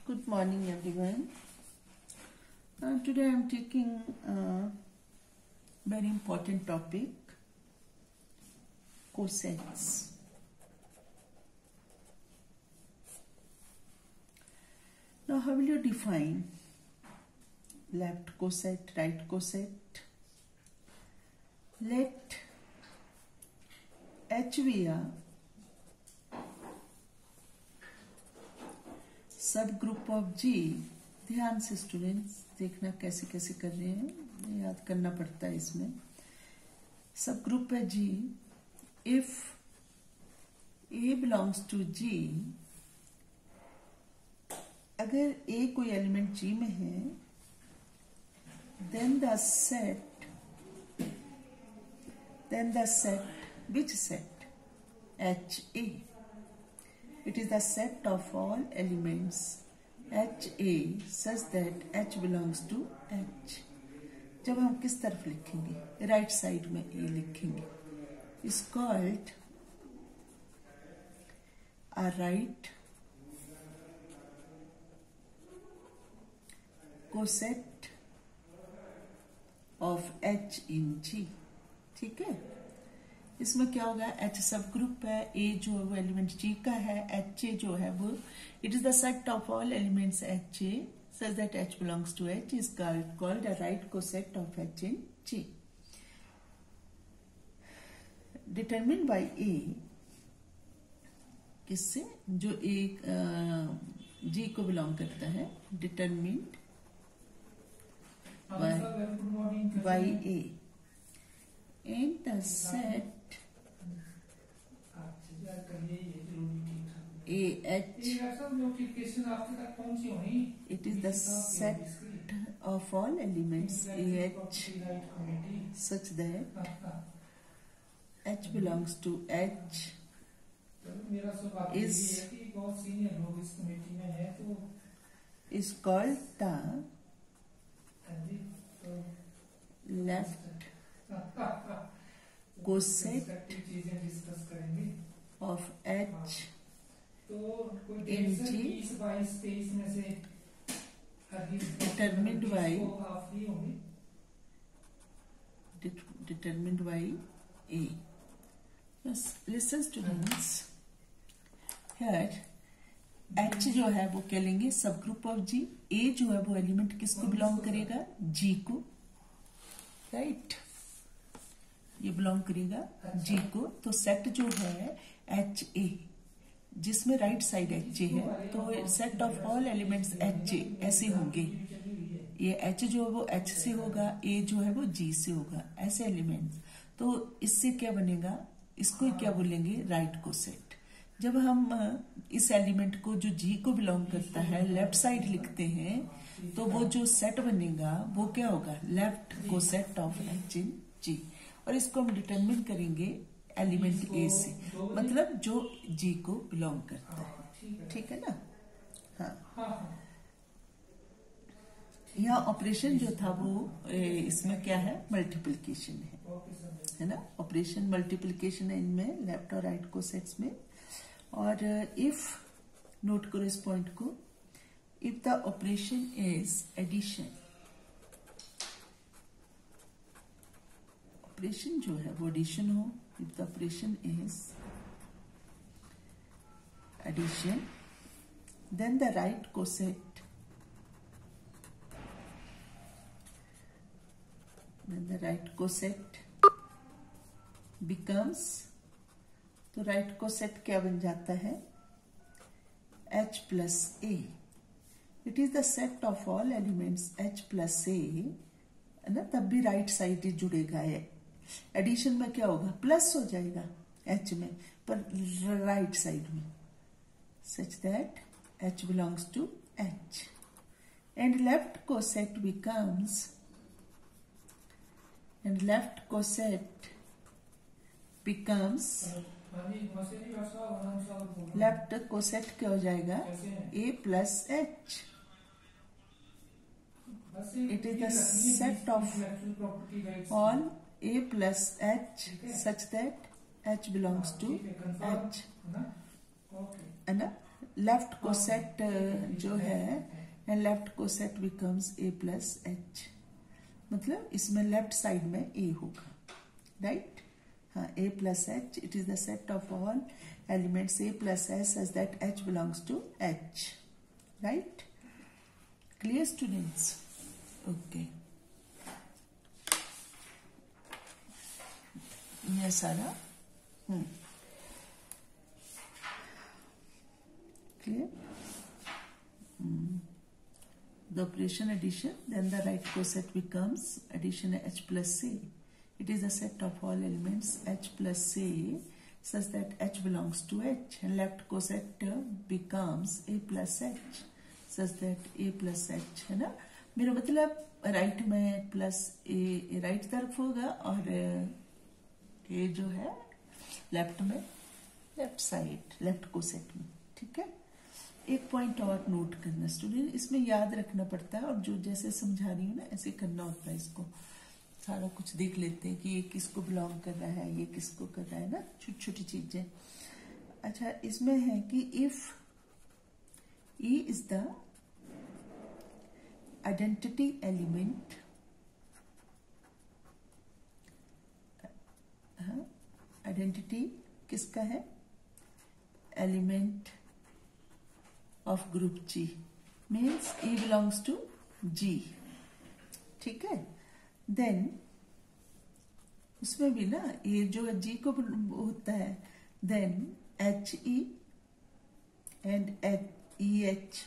Good morning, everyone. Today I am taking a very important topic, cosets. Now, how will you define left coset, right coset? Let H be a सब group of जी. ध्यान से students देखना कैसे कैसे कर रहे हैं, याद करना पड़ता है इसमें. सब ग्रुप है G. If A belongs to G, अगर ए कोई एलिमेंट जी में है, then the set which set H A. It is the set of all elements HA such that H belongs to H. जब हम किस तरफ लिखेंगे, राइट साइड में A लिखेंगे, is called a right coset of H in G. ठीक है. इसमें क्या होगा, H सब ग्रुप है, A जो है वो एलिमेंट G का है, HA जो है वो it is the set of all elements HA such that H belongs to H is called a right coset of H in G. Determined by A, किससे, जो एक G को बिलोंग करता है, determined by A and the set AH. It is the set of all elements AH such that H belongs to H is called the left coset of H in G determined by A. Yes, listen students, here H जो है वो क्या लेंगे, सब group of G. A जो है वो element किसको बिलोंग करेगा, G को, राइट. ये बिलोंग करेगा G को. तो सेट जो है HA, जिसमें राइट साइड HA है, तो set of all elements HA ऐसे होंगे. ये H जो है वो H से होगा, A जो है वो G से होगा, ऐसे एलिमेंट्स. तो इससे क्या बनेगा, इसको क्या बोलेंगे, राइट कोसेट. जब हम इस एलिमेंट को जो G को बिलोंग करता है लेफ्ट साइड लिखते हैं, तो वो जो सेट बनेगा वो क्या होगा, left coset of H in G. और इसको हम डिटरमिन करेंगे एलिमेंट A से, मतलब जो G को बिलोंग करता है. ठीक है ना. हाँ, यहाँ ऑपरेशन जो था वो इसमें क्या है, मल्टीप्लिकेशन है ना. ऑपरेशन मल्टीप्लिकेशन है इनमें, लेफ्ट और राइट कोसेट्स में. और इफ, नोट करो इस पॉइंट को, if the operation is addition, operation जो है वो एडिशन हो, if the operation is addition, then the right coset becomes, तो right coset क्या बन जाता है, H plus A. It is the set of all elements H plus A, है ना. तब भी राइट साइड जुड़ेगा है. एडिशन में क्या होगा, प्लस हो जाएगा H में, पर राइट साइड में, such that H belongs to H. And left coset क्या हो जाएगा, A plus H. It is the set of all A plus H such that H belongs to H, है ना. लेफ्ट कोसेट जो है and left coset becomes a plus H, मतलब इसमें left side में a होगा, राइट। हाँ, a plus H, it is the set of all elements a plus H such that h belongs to h, right. Clear students? Okay, ये सारा clear? The operation addition, then the right coset becomes addition h plus a. It is a set of all elements h plus a such that h belongs to h, and left coset becomes a plus h such that a plus h, है ना। मेरा मतलब right में plus ए right तरफ होगा और ए जो है लेफ्ट में, लेफ्ट साइड, लेफ्ट कोसेट में, ठीक है। एक पॉइंट और नोट करना स्टूडेंट, इसमें याद रखना पड़ता है और जो जैसे समझा रही हूँ ना ऐसे करना होता है। इसको सारा कुछ देख लेते हैं कि ये किसको बिलोंग कर रहा है, ये किसको कर रहा है ना, छोटी छोटी चीजें। अच्छा, इसमें है कि if E is the identity element, identity किसका है, element of group G means E belongs to G, ठीक है। then उसमें भी ना ये जो G को होता है, then H E and E H,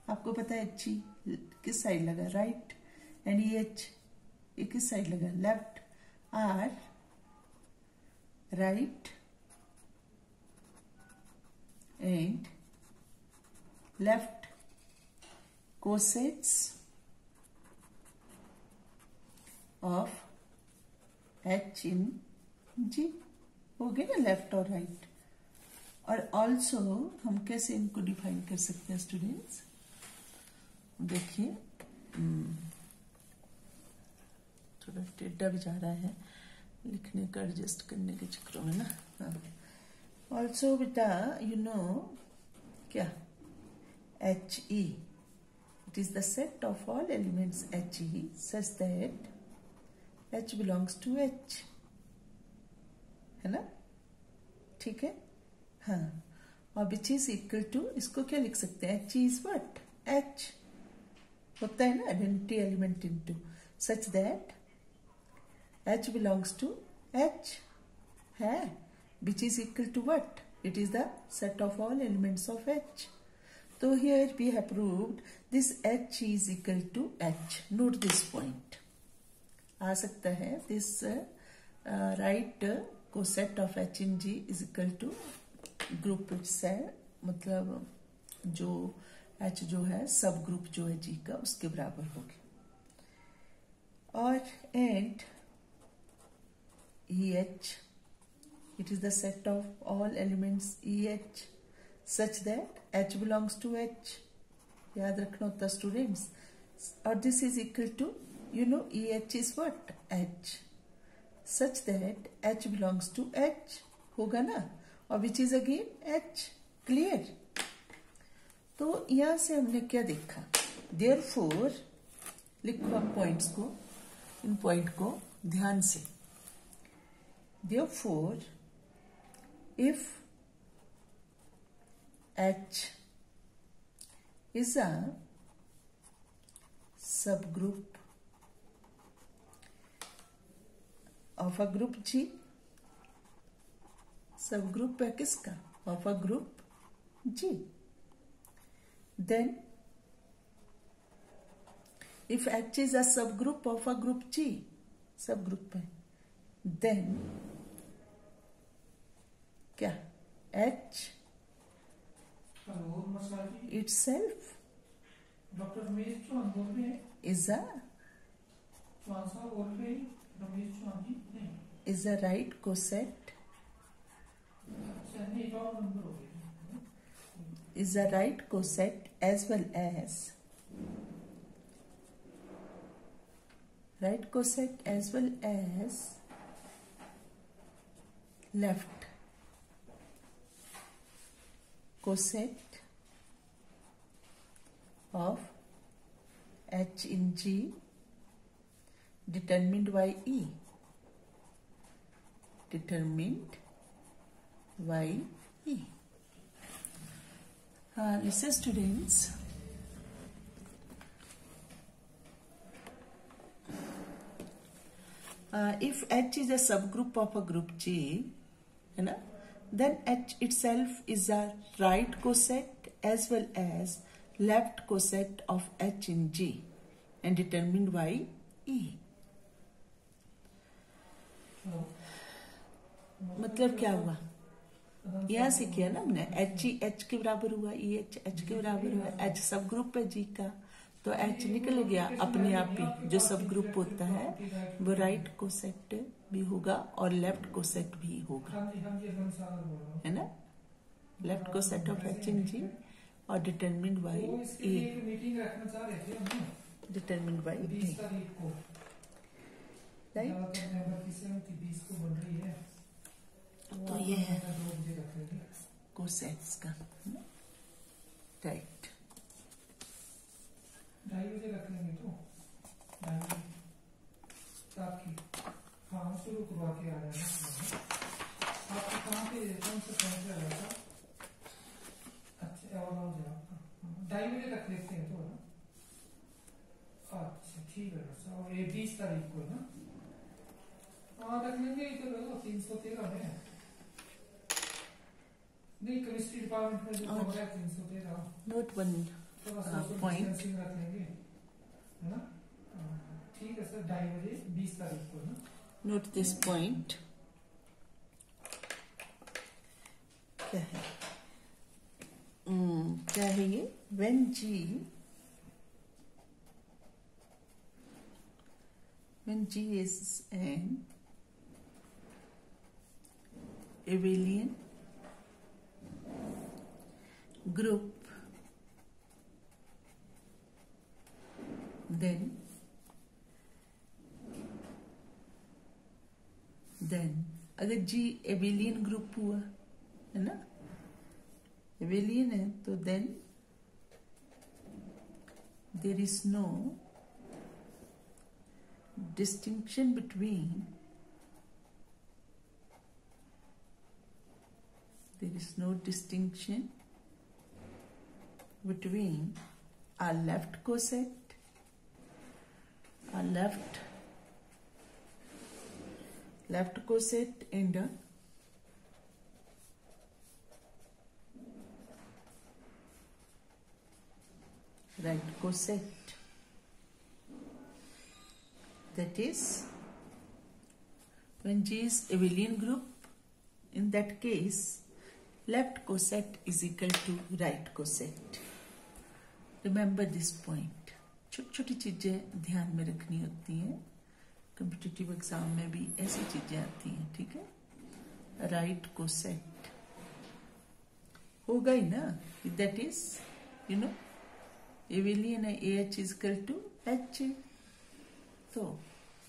आपको पता है H E किस साइड लगा, राइट, एंड E H ये किस साइड लगा, left, are right and left cosets of H in G, हो गए ना लेफ्ट और राइट। और ऑल्सो हम कैसे इनको डिफाइन कर सकते हैं स्टूडेंट्स, देखिए थोड़ा टेढ़ा भी जा रहा है लिखने का एडजस्ट करने के चक्करों में ना। ऑल्सो बेटा यू नो क्या, HE, it is the set of all elements HE such that H belongs to H, है ना, ठीक है। हाँ, और which is equal to, इसको क्या लिख सकते हैं, HE is what, H होता है ना identity element into, such that H belongs to H है, which is equal to what, it is the set of all elements of H. So here we have proved this H is equal to H. Note this point. आ सकता है this right coset of H in G is equal to group itself, मतलब जो H जो है सब group जो है G का उसके बराबर होगी। और and EH, it is the set of all elements EH such that H belongs to H, याद रखना होता स्टूडेंट्स। और this is equal to, you know EH is what, H, such that H belongs to H होगा ना, और which is again H, clear. तो यहां से हमने क्या देखा, therefore लिखो आप पॉइंट्स को, इन पॉइंट को ध्यान से। therefore if H is a subgroup of a group G, subgroup है किसका, of a group G, then if H is a subgroup of a group G, subgroup है, then क्या, H itself is a right coset, is a right coset as well as right coset as well as left coset of H in G determined by E. Determined by E. Listen students. If H is a subgroup of a group G, then H itself is a right coset as well as left coset of H in G and determined by E. मतलब क्या हुआ? यहाँ से किया ना हमने, H ही H के बराबर हुआ, E H H के बराबर हुआ, H सब ग्रुप है G का, तो H निकल गया अपने आप ही। जो सब ग्रुप होता है वो राइट कोसेट भी होगा और लेफ्ट कोसेट भी होगा, है ना। Left coset of H in G और determined bye E, determined bye E, right. तो ये है कोसेट्स का, राइट। डाई मुझे रख लेंगे तो डाई ताकि हाँ शुरू करवा के आ रहा है। आपको कहाँ पे कौन से पॉइंट पे आ रहा था? अच्छा और हो जाएगा, डाई मुझे रख लेते हैं तो ना। अच्छा ठीक है सर, ये 20 तारीख को ना रख लेंगे। तो 313 में नहीं, केमिस्ट्री डिपार्टमेंट में जो कमरा है 313 नोट वन पॉइंट रख लेंगे, है ना। ठीक है सर, 2:30 बजे 20 तारीख को ना। नोट दिस पॉइंट क्या है? क्या है ये? when G is an abelian group, then अगर G एबेलियन ग्रुप हुआ है ना, एबेलियन है, तो then there is no distinction between our left coset, our left coset and a right coset. That is, when G is abelian group, in that case left coset is equal to right coset. Remember this point. छोटी छोटी चीजें ध्यान में रखनी होती हैं, competitive exam में भी ऐसी चीजें आती हैं, ठीक है। राइट कोसेट होगा ही ना, दैट इज एबेलियन है, AH is equal to H, तो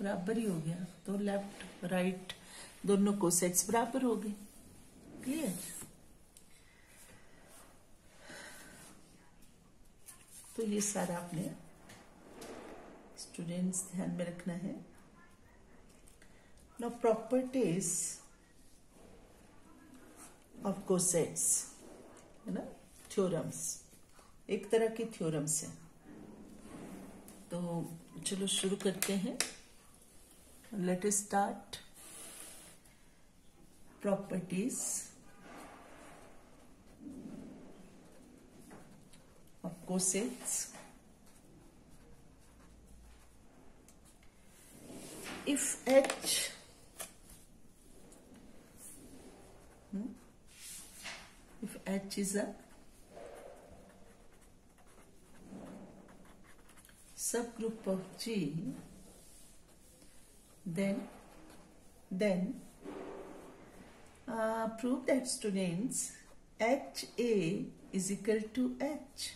बराबर ही हो गया। तो लेफ्ट राइट दोनों कोसेट्स बराबर हो गए। क्लियर? तो ये सारा आपने स्टूडेंट्स ध्यान में रखना है। नाउ प्रॉपर्टीज ऑफ कोसेट्स, है ना, थ्योरम्स, एक तरह की थ्योरम्स है। तो चलो शुरू करते हैं। Let us start. Properties of cosets. If H is a subgroup of G, then prove that students HA is equal to H.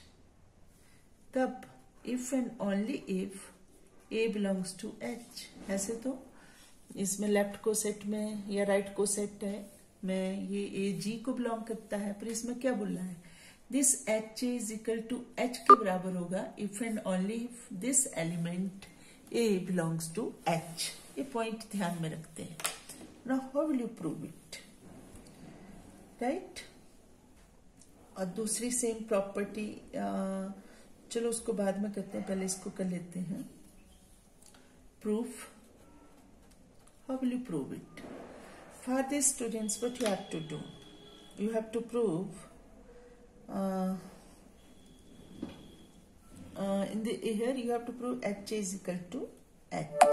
तब if and only if A belongs to H। ऐसे तो इसमें लेफ्ट कोसेट में या right coset है में ये A G को बिलोंग करता है, पर इसमें क्या बोला है? This H is equal to H के बराबर होगा if and only if this element a belongs to H. ये पॉइंट ध्यान में रखते हैं। Now how will you prove it, right. और दूसरी सेम प्रॉपर्टी, चलो उसको बाद में करते हैं, पहले इसको कर लेते हैं। Proof, how will you prove it? For this, students, what you have to do, you have to prove in the here you have to prove h is equal to h.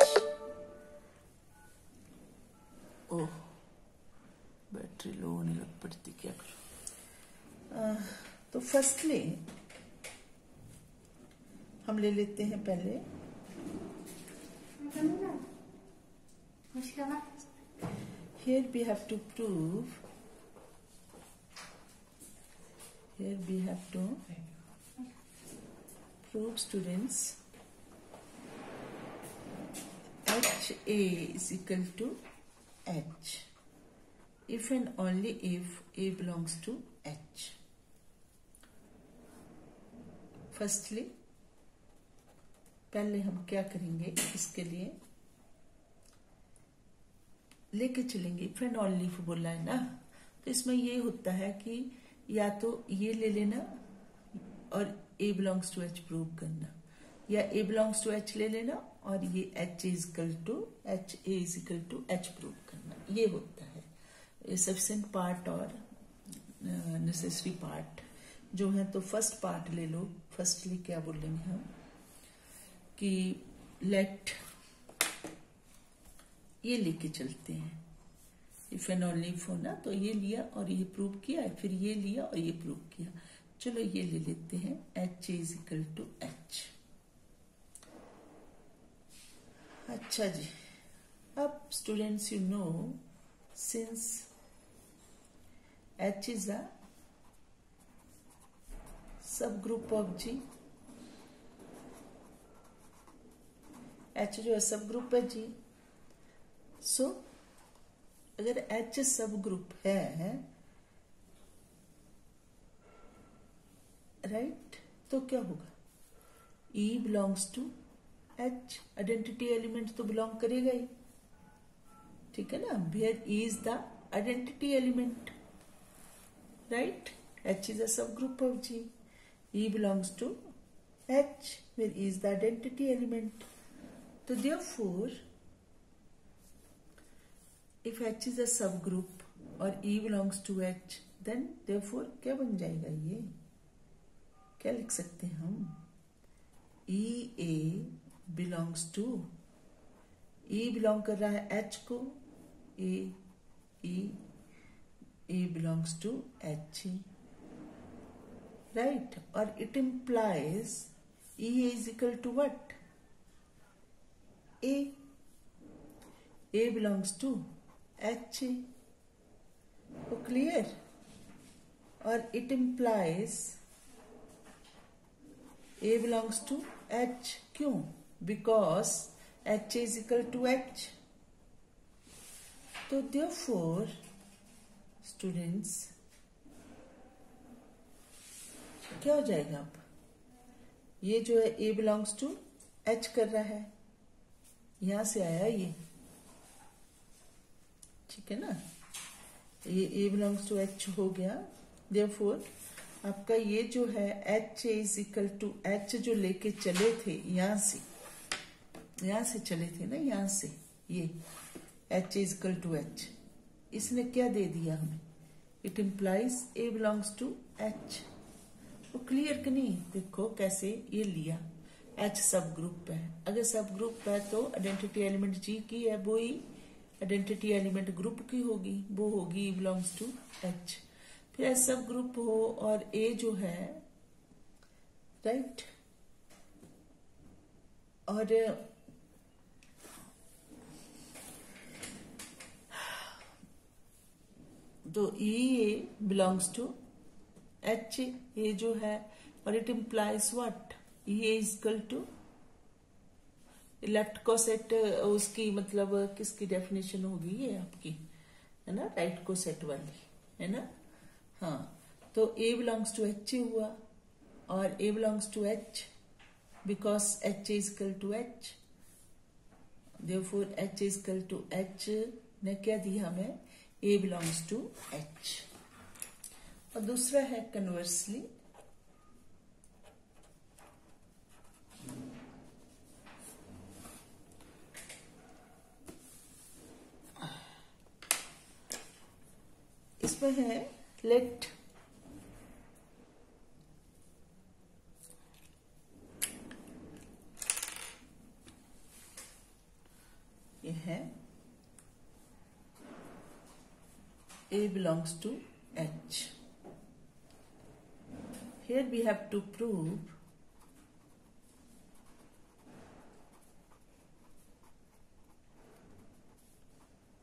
Oh, battery low होने लग पड़ती, क्या करूं। तो firstly हम ले लेते हैं पहले here we have to prove students HA is equal to H if and only if A belongs to H. Firstly, पहले हम क्या करेंगे, इसके लिए लेके चलेंगे इफ एंड ओनली इफ बोला है ना, तो इसमें ये होता है कि या तो ये ले लेना और A belongs to H prove करना, या A बिलोंग्स टू H ले लेना और ये H is equal to H A is equal to H prove करना। ये होता है सफिशिएंट पार्ट और नेसेसरी पार्ट जो है। तो फर्स्ट पार्ट ले लो। फर्स्टली क्या बोलेंगे हम कि लेट, ये लेके चलते हैं इफ एंड ओनली इफ हो ना, तो ये लिया और ये प्रूव किया, फिर ये लिया और ये प्रूव किया। चलो ये ले लेते हैं H is equal to H। अच्छा जी, अब students you know since H is a subgroup of G, H जो है सब ग्रुप है G, सो अगर H सब ग्रुप है, राइट, तो क्या होगा, E belongs to H, identity element तो बिलोंग करेगा ही, ठीक है ना। Where E is the identity element, right. H is a subgroup of G, E belongs to H, where E is the identity element. तो therefore if H is a subgroup और E belongs to H, then therefore क्या बन जाएगा, ये क्या लिख सकते हैं हम, EA belongs to, E belong कर रहा है H को, A belongs to H, right। और it implies EA is equal to what, A belongs to H, तो क्लियर। और it implies A belongs to H, क्यों, because H is equal to H। तो therefore students क्या हो जाएगा, अब ये जो है A belongs to H कर रहा है, यहां से आया ये, ठीक है ना, ये A बिलोंग्स टू H हो गया। therefore आपका ये जो है H is equal to H जो लेके चले थे यहां से चले थे ना, यहां से ये H is equal to H, इसने क्या दे दिया हमें, it implies A belongs to H। वो क्लियर कि नहीं, देखो कैसे ये लिया, H सब ग्रुप है, अगर सब ग्रुप है तो आइडेंटिटी एलिमेंट G की है, वो ही आइडेंटिटी एलिमेंट ग्रुप की होगी, वो होगी E बिलोंग्स टू H। फिर H सब ग्रुप हो और A जो है, राइट, और तो E बिलोंग्स टू H, ये जो है, और it implies what, E is equal to left coset, उसकी मतलब किसकी डेफिनेशन होगी ये आपकी, है ना, राइट कोसेट वाली, है ना। हाँ, तो A बिलोंग्स टू एच हुआ और A belongs to H because H is equal to H, therefore H is equal to H ने क्या दिया हमें, A बिलोंग्स टू H। और दूसरा है कन्वर्सली, इसमें है लेट ये है A belongs to H. Here we have to prove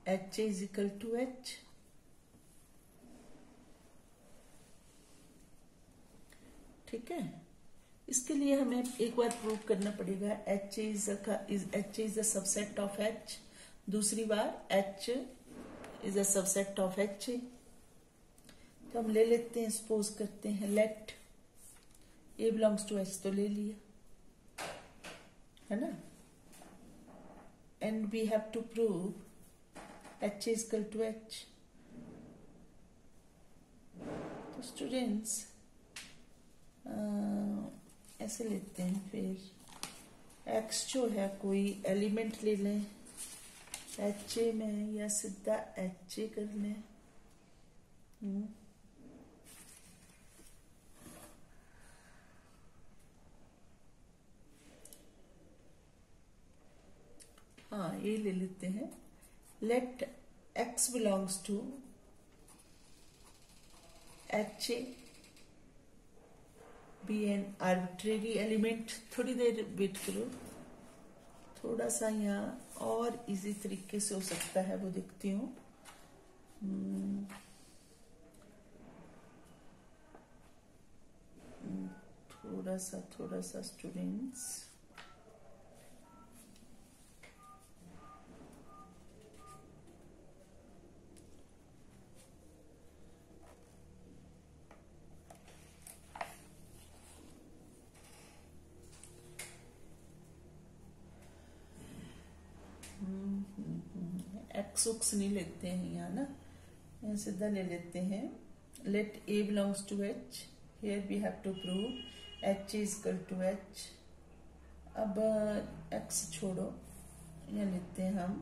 H is equal to H. ठीक है, इसके लिए हमें एक बार प्रूव करना पड़ेगा H is a subset of H, दूसरी बार H is a subset of H। तो हम ले लेते हैं, सपोज करते हैं late A belongs to H, तो ले लिया है ना, and we have to prove H is equal to H। तो स्टूडेंट्स ऐसे लेते हैं, फिर X जो है कोई एलिमेंट ले लें HA में या सीधा HA कर लें। हाँ, ये ले लेते हैं, let X belongs to HA be an arbitrary element. थोड़ी देर वेट करो, थोड़ा सा यहाँ और इजी तरीके से हो सकता है, वो देखती हूँ। थोड़ा सा स्टूडेंट्स एक्स नहीं लेते हैं यहाँ ना, यहाँ सीधा ले लेते हैं, late A belongs to H। here we have to prove H is equal to H। अब X छोड़ो, यहाँ लेते हैं हम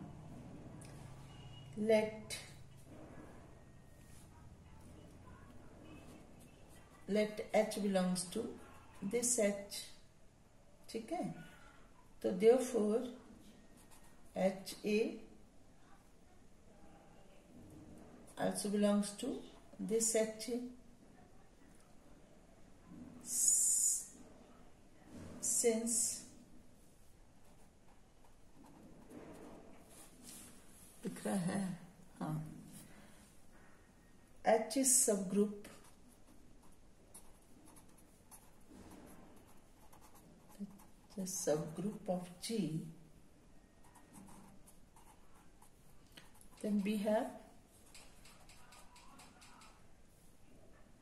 let H belongs to this H। ठीक है, तो therefore HA also belongs to this HA। Since दिख रहा है, हाँ, H is subgroup of G, then we have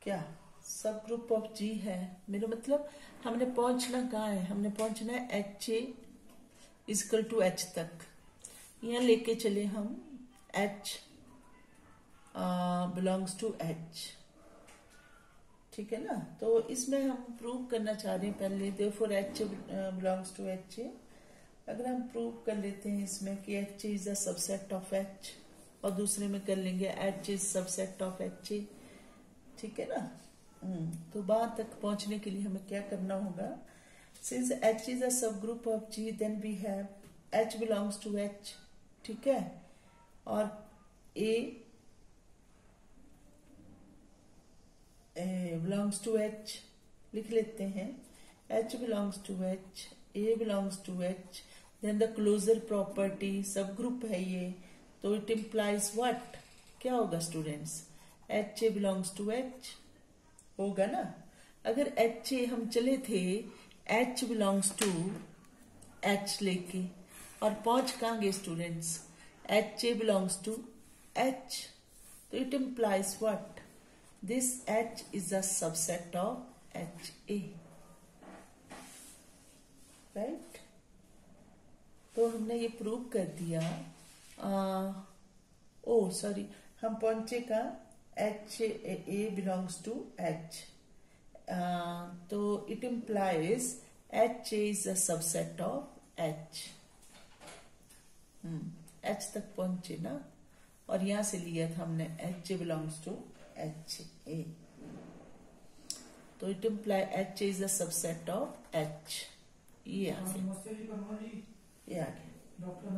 क्या, सब ग्रुप ऑफ G है। मेरा मतलब हमने पहुंचना कहाँ है, हमने पहुंचना है HA is equal to H तक। यहाँ लेके चले हम H बिलोंग्स टू H, ठीक है ना। तो इसमें हम प्रूव करना चाह रहे हैं पहले, therefore H belongs to HA। अगर हम प्रूव कर लेते हैं इसमें कि H is a subset of H, और दूसरे में कर लेंगे H is subset of HA, ठीक है ना। तो वहां तक पहुंचने के लिए हमें क्या करना होगा, since H is a subgroup of G, then we have H belongs to H, ठीक है, और A बिलोंग्स टू H लिख लेते हैं, H belongs to H, A belongs to H, then the closure property, subgroup है ये, तो it implies what, क्या होगा students, HA belongs to H होगा ना। अगर HA हम चले थे H बिलोंग्स टू H लेके, और पहुंच कहाँ गए students, HA belongs to H, तो it implies what, this H is a subset of HA, right. तो हमने ये प्रूव कर दिया। सॉरी, हम पहुंचे का HA बिलोंग्स टू H, तो it implies HA is a subset of H। H तक पहुंचे ना, और यहां से लिया था हमने HA बिलोंग्स टू HA, तो it imply HA is a subset of H। ये आ गया, नमस्ते जी, वर्मा जी। ये आ गया। डॉक्टर